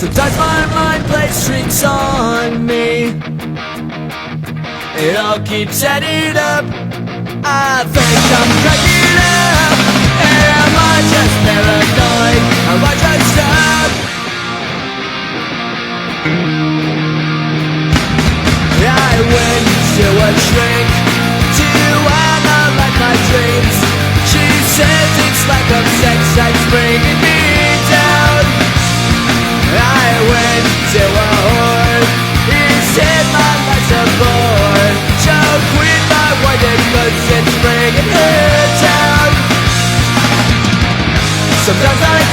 Sometimes my mind plays tricks on me. It all keeps adding up. I think I'm cracking up. Am I just paranoid? Am I just up? I went to a shrink to analyze my dreams. She says it's lack of sex that's bringing me down. I went to a whore. He said my life's a bore. So quit my whining cause it's bringing her down. Sometimes I